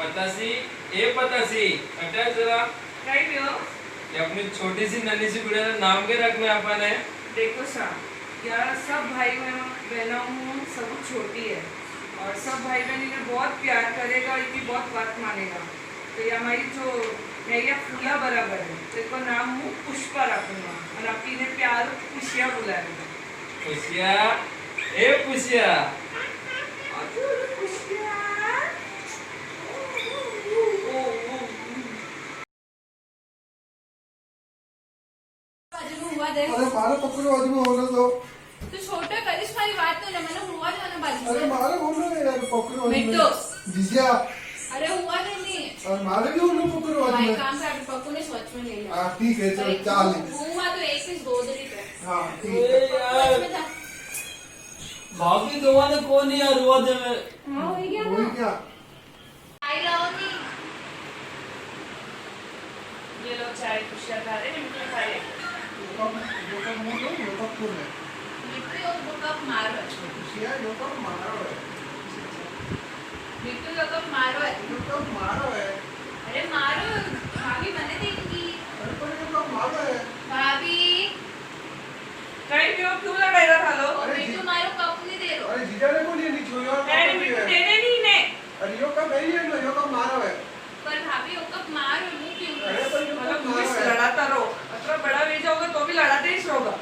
पतासी ए पतासी हटा जरा। काय पियो? ये अपनी छोटी सी नन्ही सी गुड़िया का नाम क्या रखना है अपन है? देखो सा, यार सब भाई बहनों हूँ, सब छोटी है और सब भाई बहन इन्हें बहुत प्यार करेगा और इनकी बहुत बात मानेगा। तो ये हमारी जो नैया फूला बराबर है, तो इसका नाम हूँ पुष्पा रखूंगा और आपकी इन्हें प्यार पुष्या बुलाएगा। पुष्या ए पुष्या। अरे मारे पकड़ो आदमी होने दो। तू छोटा करिश मारी बात तो ना मैंने हुआ जो ना बाजी। अरे मारे बोलो यार पकड़ो आदमी। मिट्टो। जिया। अरे हुआ नहीं। और मारे भी उन्हें पकड़ो आदमी। भाई काम से आगे पक्को ने स्वच्छ में ले लिया। हाँ ठीक है चलो चाल। हुआ तो एक पीस दो दरी पे। हाँ ठीक है। यार भाभी दोबारा कौन यार हुआ दे में। हाँ हो गया वही ना। क्या? आई लाओ नी। ये लो चाय पुष्या खा रहे, मिट्टू खा रहे। मिट्टी और दो कप मारो। मिट्टी दो कप मारो है। अरे मारो भाभी बने थे इनकी। भाभी काय पियो? क्यों लड़ाई रहा था लो? मिट्टू मारो कप नहीं दे रहा। अरे जीजा ने को नहीं छोड़ो। अरे मिट्टू देने नहीं ने। अरे यो का नहीं है यो का मारो है। पर भाभी वो कप मारो नहीं क्यों? अरे पर यो मतलब का मारो पुलिस है। लड़ाता रहो, अतरा बड़ा वेज होगा तो भी लड़ाते ही रहोगा।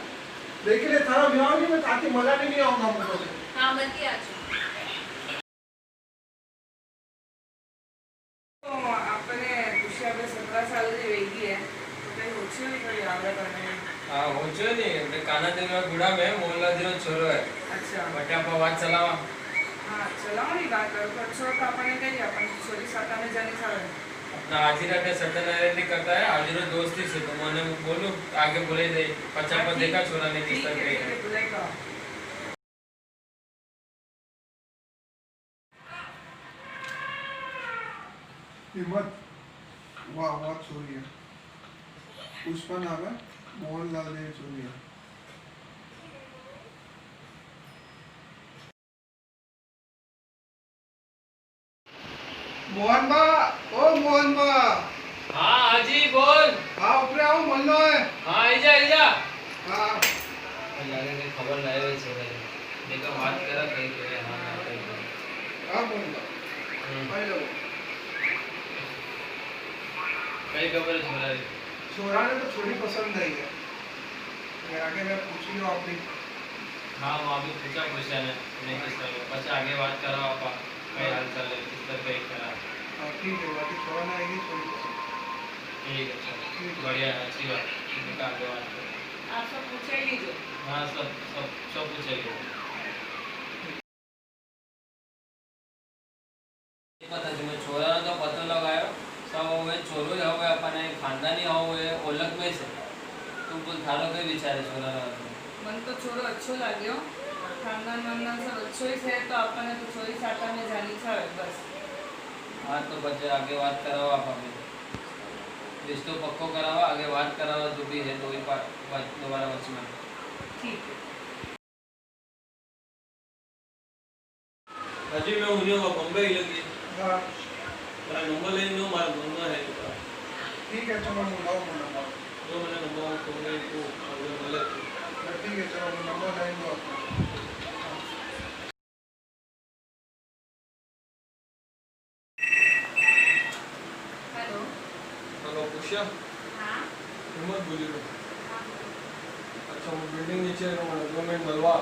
देख ले थारा ब्याह नहीं मैं ताकि मजा नहीं आऊंगा मुझे। हाँ मत आज। तो आपने पुष्या पे 17 साल की वेगी है, तो कहीं होची नहीं कोई याद करने। हाँ हो चो नहीं अपने काना देवा गुड़ा में मोहल्ला दिनो छोरो है। अच्छा बटा पर बात चलावा। हाँ चलाओ नहीं बात करो, पर छोड़ का अपने कहीं अपन छोरी साथा में जाने सारे। अपना हाजिरा के सत्यनारायण नहीं करता है, हाजिरो दोस्ती से तो मैंने बोलूं आगे बोले दे पचा पर देखा छोरा ने किस तरह ठीक है बुलाएगा। हिम्मत वाह वाह छोरी है। पुष्पा नाम है मोहनलाल ने छोरी है। मोहन बा ओ मोहन बा। हाँ हाजी बोल। हाँ ऊपर आओ मल्लो है। हाँ इजा हाँ लगे के खबर लाए हुए छोरा ने देखा बात करा कहीं करे हाँ ना कहीं हाँ मोहन बा भाई लोग कई खबर छोरा ने। छोरा ने तो छोरी पसंद नहीं है। मैं आगे मैं पूछ लियो अपनी। हाँ वहाँ भी पूछा पूछा ने नहीं किस तरह पचा आगे बात करा आपा कई हाल चाल है किस तरह कहीं करा। हाँ ठीक है बाकी छोरा ना आएगी छोरी पसंद। ठीक है चलो बढ़िया है अच्छी बात निकाल आगे बात करो। आप सब पूछे ही लीजिए। हाँ सब पूछेंगे। पता तुम्हें छोरा तो पता लगायो सब हुए छोरो हो गए अपन खानदानी हो गए ओलग में से तुम कुछ थारो के विचार है छोरा मन तो छोरो अच्छो लाग्यो, खानदान वानदान सब अच्छो ही है, तो अपने तो छोरी साथा में जानी था बस। हाँ तो बच्चे आगे बात कराओ आप हमें रिश्तो पक्को कराओ आगे बात कराओ जो भी है दो ही बात दोबारा बच में। ठीक है हजी मैं उन्हें बॉम्बे ही लगी हाँ मेरा नंबर ले लो मारा बोलना है ठीक है चलो बुलाओ मुझे। जो मैंने नंबर तुमने को अगर मिले ठीक है चलो नंबर लाइन दो अपना। हेलो। हेलो पुष्या हाँ। हिम्मत बोली लो। हाँ। अच्छा वो बिल्डिंग नीचे है ना गवर्नमेंट मलवा।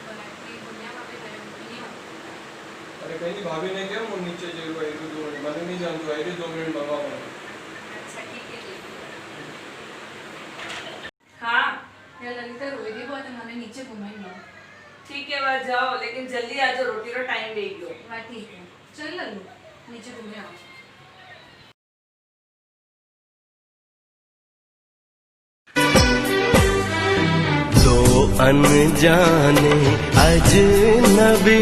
बनाती दुनिया में भी नहीं हो। अरे कहीं भाभी ने क्या वो नीचे जेल वाई तो जो मैंने नहीं जान जो आई 2 मिनट मलवा बना। अच्छा ठीक है हाँ यार ललिता रोई दी बहुत है मैंने नीचे घुमाई ना। ठीक है बस जाओ, लेकिन जल्दी आ जाओ, रोटी का टाइम दे दो। हाँ ठीक है चल लल्लू नीचे घूमे आओ। दो अनजाने अजनबी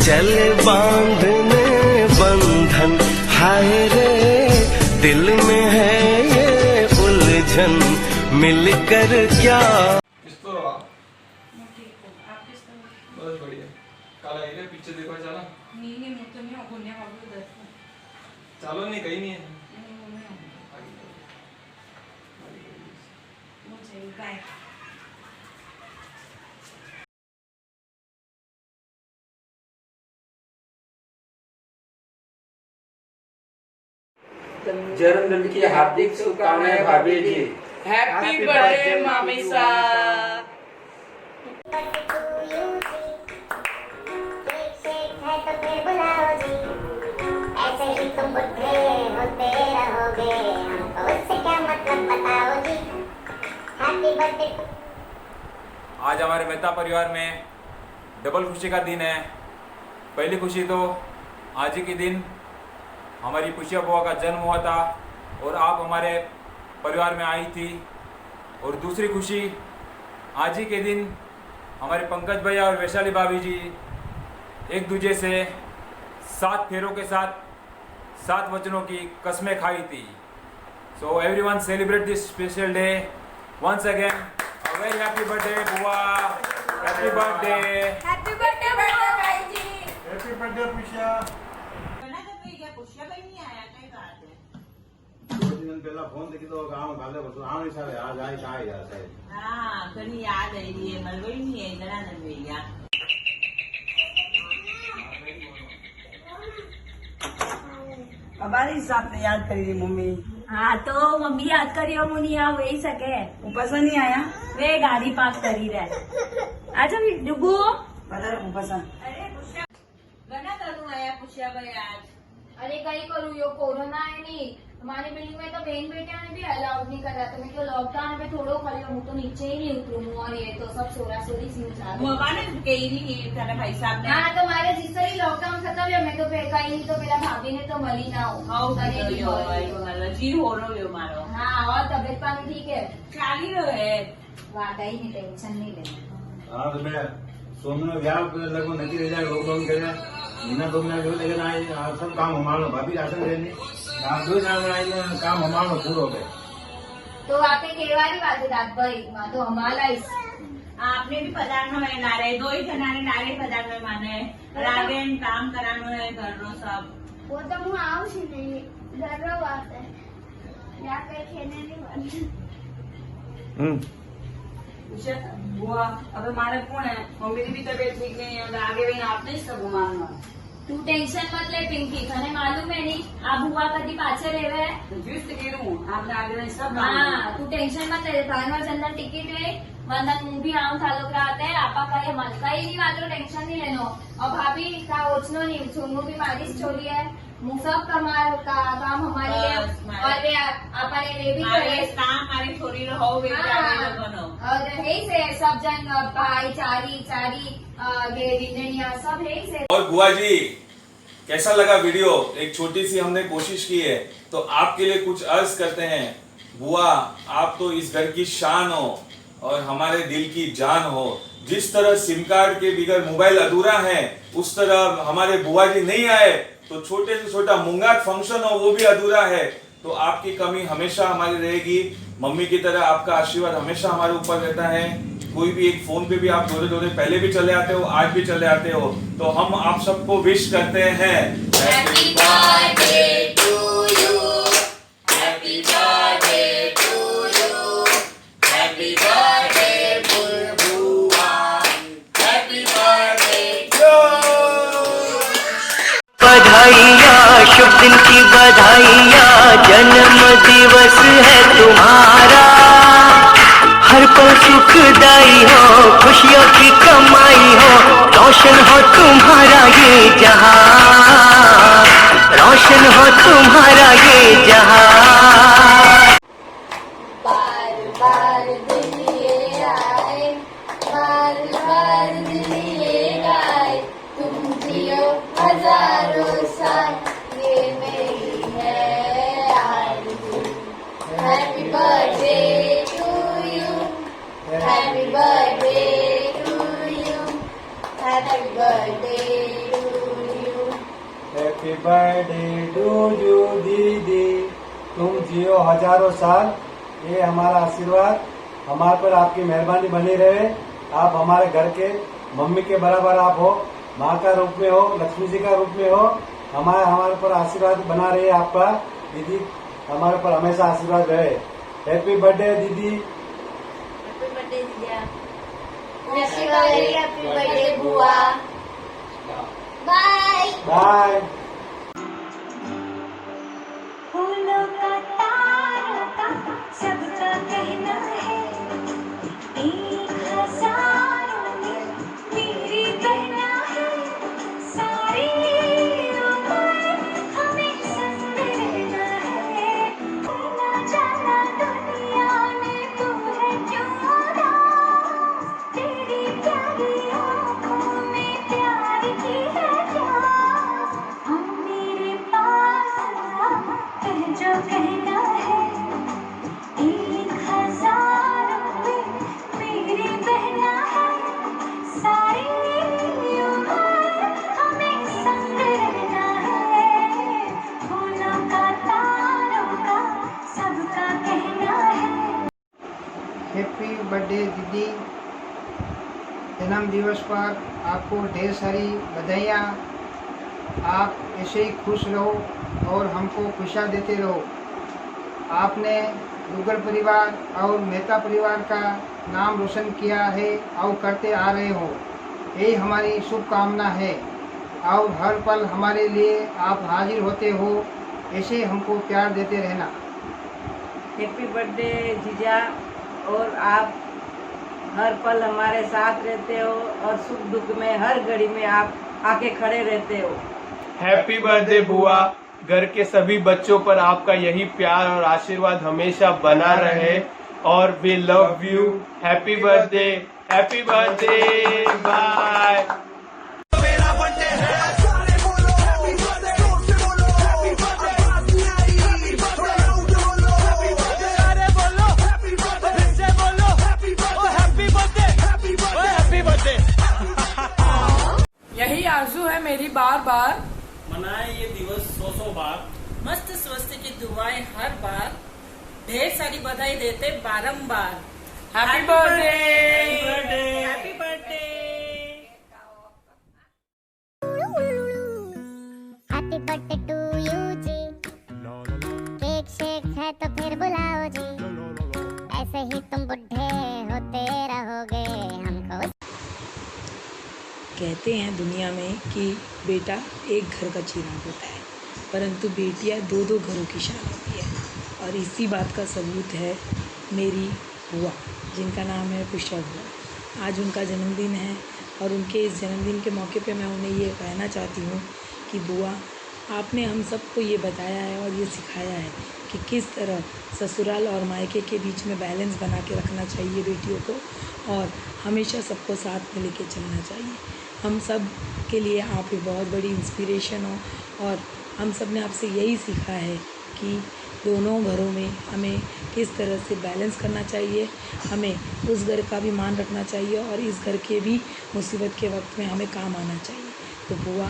चले बांधने बंधन हाय रे दिल में है ये उलझन मिलकर क्या। किस तो रहा मैं ठीक हूँ आप किस तरह? बस बढ़िया ચાલો એ પિક્ચર દેખવા ચાલો. नहीं मैं तो नहीं घूमने वाली उधर ચાલો નહીં કઈ નહીં. मुझे बाय जन्मदिन की हार्दिक शुभकामनाएं भाभी जी. हैप्पी बर्थडे मामी साहब ऐसे ही तुम बुढ़े होते रहोगे, हमको उससे क्या मतलब बताओ जी. Happy birthday. आज हमारे मेहता परिवार में डबल खुशी का दिन है. पहली खुशी तो आज ही के दिन हमारी पुष्या बुआ का जन्म हुआ था और आप हमारे परिवार में आई थी. और दूसरी खुशी आज ही के दिन हमारे पंकज भैया और वैशाली भाभी जी एक दूसरे से 7 फेरों के साथ 7 वचनों की कस्में खाई थी. So everyone celebrate this special day once again. A very happy birthday, बुआ. Happy birthday. हैप्पी बर्थडे भाई जी. हैप्पी बर्थडे पुष्या. दो दिन पहला फोन देखी तो गाँव गाले बस आने सारे आज आए का यार सारे. हाँ घनी याद आई रही है मर गई नहीं है जरा न भैया. हमारे हिसाब से याद करी थी मम्मी. हाँ तो मम्मी याद करियो मुनी यहाँ वही सके ऊपर से नहीं आया वे गाड़ी पार्क करी रहे. अच्छा डुगू पता ऊपर से घना करूँ आया पुष्या भाई आज. अरे कहीं करूँ यो कोरोना है नहीं हमारी बिल्डिंग में तो बहन बेटिया ने भी अलाउड नहीं कर रहा तो मैं तो लॉकडाउन में थोड़ो खड़ी हूँ तो नीचे ही नहीं उतरू और ये तो सब सोरा सोरी सीन चालू. मुआ ने कही नहीं तेरे भाई साहब ने. हाँ तो हमारे जिससे ही लॉकडाउन खत्म हुआ मैं तो कहीं नहीं तो मेरा भाभी ने तो मली ना हो. हाँ जी हो रहा है मारो. हाँ और तबियत पानी ठीक है चाली रहे वाकई नहीं टेंशन नहीं लेना. हाँ तो मैं सोमने व्याह लगभग नहीं रह जाए लॉकडाउन के लिए महीना 2 महीना जो लेकिन आए सब काम हमारो भाभी राशन देने आप 2 दिन काम हमारो पूरा हो गए. तो आपने केवारी बात है दाद भाई माँ तो हमारा इस आपने भी पधारनो है नारे 2 ही जनाने नारे पधारनो माने रागे काम करानो है घर रो सब. वो तो मुँह आओ सी नहीं घर बात है या कहीं खेने नहीं वाली. बुआ अब हमारे कौन है मम्मी की भी तबीयत ठीक नहीं है आगे भी आपने ही सब मानना. तू टेंशन मत ले पिंकी तने मालूम है नहीं आप बुआ कभी पाछे रहे जुस्त गिरूं आपने आगे नहीं सब हाँ तू टेंशन मत ले भानवा चंदन टिकट है वंदन मुंह भी आम थालो कराते हैं आपा का मन का ही नहीं मात्र टेंशन नहीं लेनो. और भाभी का ओछनो नहीं छोनू भी मालिश छोड़ी है मुँह सब कमाल का काम हमारी है और वे अपने वे भी करे काम हमारी छोरी रहो वे बनो. और है से सब जन भाई चारी चारी दिननिया सब है से. और बुआ जी कैसा लगा वीडियो. एक छोटी सी हमने कोशिश की है तो आपके लिए कुछ अर्ज करते हैं. बुआ आप तो इस घर की शान हो और हमारे दिल की जान हो. जिस तरह सिम कार्ड के बिगर मोबाइल अधूरा है उस तरह हमारे बुआ जी नहीं आए तो छोटे से छोटा मुंगाट फंक्शन हो वो भी अधूरा है. तो आपकी कमी हमेशा हमारी रहेगी. मम्मी की तरह आपका आशीर्वाद हमेशा हमारे ऊपर रहता है. कोई भी एक फोन पे भी आप दौरे दौरे पहले भी चले आते हो आज भी चले आते हो. तो हम आप सबको विश करते हैं happy birthday to you. Happy birthday to you. Happy birthday बुआ. हैप्पी बर्थडे बधाइयाँ शुभ दिन की बधाइयाँ जन्म दिवस है तुम्हारा. हर पल सुखदाई हो खुशियों की कमाई हो रोशन हो तुम्हारा ये जहां. रोशन हो तुम्हारा ये जहां. बार बार दिन ये आए बार बार दिन ये गाए तुम जियो हजारों साल ये मेरी है आरज़ू. Happy birthday to you. Happy birthday to you. Happy birthday to you. Happy birthday to you दीदी. तुम जियो हजारों साल. ये हमारा आशीर्वाद हमारे पर आपकी मेहरबानी बनी रहे. आप हमारे घर के मम्मी के बराबर आप हो. माँ का रूप में हो, लक्ष्मी जी का रूप में हो, हमारे पर आशीर्वाद बना रहे आपका दीदी, हमारे पर हमेशा आशीर्वाद रहे। हैप्पी बर्थडे दीदी। हैप्पी बर्थडे दीदिया। हैप्पी बर्थडे बुआ। Bye bye. फूलों का तारा सबका कहना है, 1000 में मेरी कहना है, सारी उम्र हमें संग रहना है। ना जाना दुनिया में तू है क्यों उदास, तेरी प्यारी आँखों में प्यार की है प्यास। हम मेरे पास कह जो कहना है, 1000 में मेरी बहना है, सारी उम्र हमें संग रहना है। फूलों का तारों का सबका कहना है। हैप्पी बर्थडे दीदी। जन्म दिवस पर आपको ढेर सारी बधाइयाँ। आप ऐसे ही खुश रहो और हमको खुशियाँ देते रहो। आपने दुग्गल परिवार और मेहता परिवार का नाम रोशन किया है और करते आ रहे हो, यही हमारी शुभकामना है। और हर पल हमारे लिए आप हाजिर होते हो, ऐसे हमको प्यार देते रहना। हैप्पी बर्थडे जीजा, और आप हर पल हमारे साथ रहते हो और सुख दुख में हर घड़ी में आप आके खड़े रहते हो। हैप्पी बर्थडे बुआ। घर के सभी बच्चों पर आपका यही प्यार और आशीर्वाद हमेशा बना रहे, और we love you. Happy birthday, happy birthday, bye. यही आरज़ू है मेरी, बार बार मनाए ये दिवस 100 बार। मस्त स्वास्थ्य की दुआएं हर बार, ढेर सारी बधाई देते बारंबार। Happy birthday. Happy birthday. Happy birthday to you जी, केक शेक है तो फिर बुलाओ जी, ऐसे ही तुम बुढ़े होते रहोगे हमको। कहते हैं दुनिया में कि बेटा एक घर का चिराग होता है, परंतु बेटियां दो दो घरों की शान होती है। और इसी बात का सबूत है मेरी बुआ, जिनका नाम है पुष्पा बुआ। आज उनका जन्मदिन है और उनके इस जन्मदिन के मौके पे मैं उन्हें ये कहना चाहती हूँ कि बुआ, आपने हम सबको ये बताया है और ये सिखाया है कि किस तरह ससुराल और मायके के बीच में बैलेंस बना के रखना चाहिए बेटियों को, और हमेशा सबको साथ में लेके चलना चाहिए। हम सब के लिए आप एक बहुत बड़ी इंस्पिरेशन हो, और हम सब ने आपसे यही सीखा है कि दोनों घरों में हमें किस तरह से बैलेंस करना चाहिए, हमें उस घर का भी मान रखना चाहिए और इस घर के भी मुसीबत के वक्त में हमें काम आना चाहिए। तो बुआ,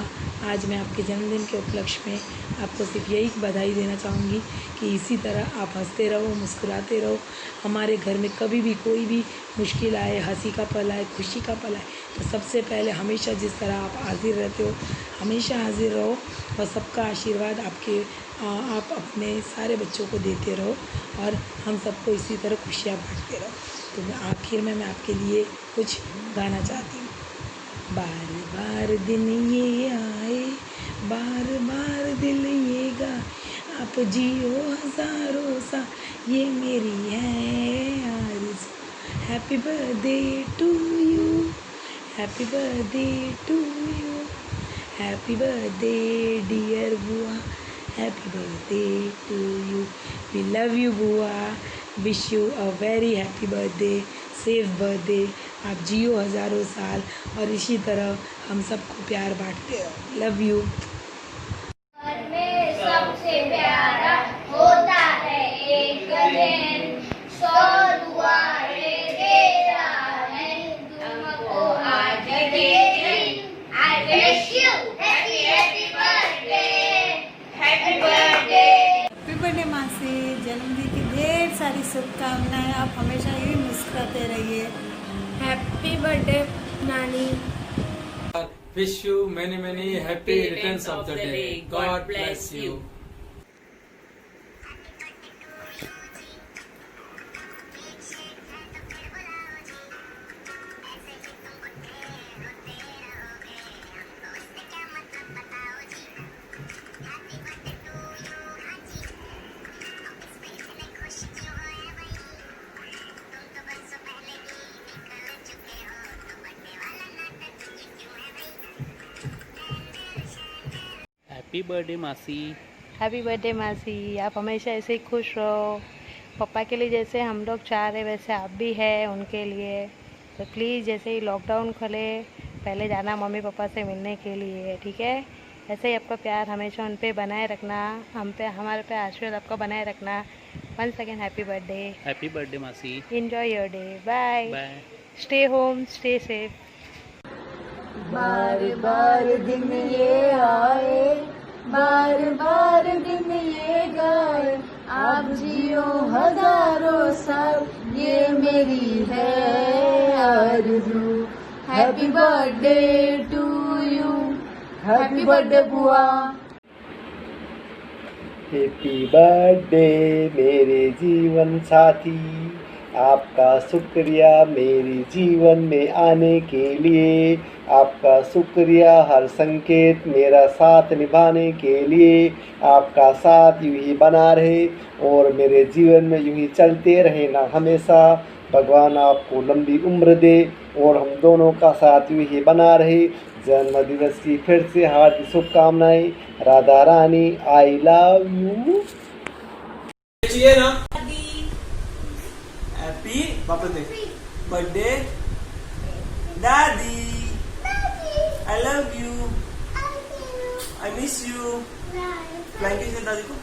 आज मैं आपके जन्मदिन के उपलक्ष्य में आपको सिर्फ यही बधाई देना चाहूँगी कि इसी तरह आप हंसते रहो, मुस्कुराते रहो। हमारे घर में कभी भी कोई भी मुश्किल आए, हंसी का पल आए, खुशी का पल आए, तो सबसे पहले हमेशा जिस तरह आप हाजिर रहते हो, हमेशा हाजिर रहो और सबका आशीर्वाद आप अपने सारे बच्चों को देते रहो और हम सबको इसी तरह खुशियाँ बांटते रहो। तो आखिर में मैं आपके लिए कुछ गाना चाहती हूँ। बार बार दिन ये आए, बार बार दिल ये गा, आप जियो हज़ारों सा, ये मेरी है आरज़ू। Happy birthday to you, happy birthday to you, happy birthday dear बुआ, happy birthday to you. We love you बुआ, wish you a very happy birthday, safe birthday. आप जियो हज़ारों साल और इसी तरह हम सबको प्यार बांटते रहो। Love you. में सबसे प्यारा होता है एक दिन, 100 दुआएं देता है तुमको आज के दिन। I wish you happy happy birthday, happy birthday। Happy birthday मासी, जन्मदिन की ढेर सारी शुभकामनाएं। आप हमेशा यही मुस्कुराते रहिए। हैप्पी बर्थडे नानी। Wish you many happy returns of the day. God bless you. Happy birthday मासी। हैप्पी बर्थडे मासी, आप हमेशा ऐसे ही खुश रहो। पापा के लिए जैसे हम लोग चाह रहे वैसे आप भी हैं उनके लिए। तो प्लीज़ जैसे ही लॉकडाउन खुले पहले जाना मम्मी पापा से मिलने के लिए, ठीक है? ऐसे ही आपका प्यार हमेशा उन पे बनाए रखना, हम पे हमारे पे आशीर्वाद आपका बनाए रखना। Once again happy birthday. Happy birthday मासी। Enjoy your day. Bye bye. Stay home, stay safe. बार बार दिन ये आए, बार बार दिन ये गाए, आप जियो हजारों साल, ये मेरी है आरज़ू। Happy birthday to you, happy birthday बुआ। हैप्पी बर्थडे मेरे जीवन साथी, आपका शुक्रिया मेरे जीवन में आने के लिए। आपका शुक्रिया हर संकेत मेरा साथ निभाने के लिए। आपका साथ यूं ही बना रहे और मेरे जीवन में यूं ही चलते रहे ना हमेशा। भगवान आपको लंबी उम्र दे और हम दोनों का साथ यूं ही बना रहे। जन्म दिवस की फिर से हार्दिक शुभकामनाएं। Radha Rani, I love you. चाहिए ना हैप्पी वापस दे बर्थडे दादी। I love you. I miss you. फ्लैंकी से दादी को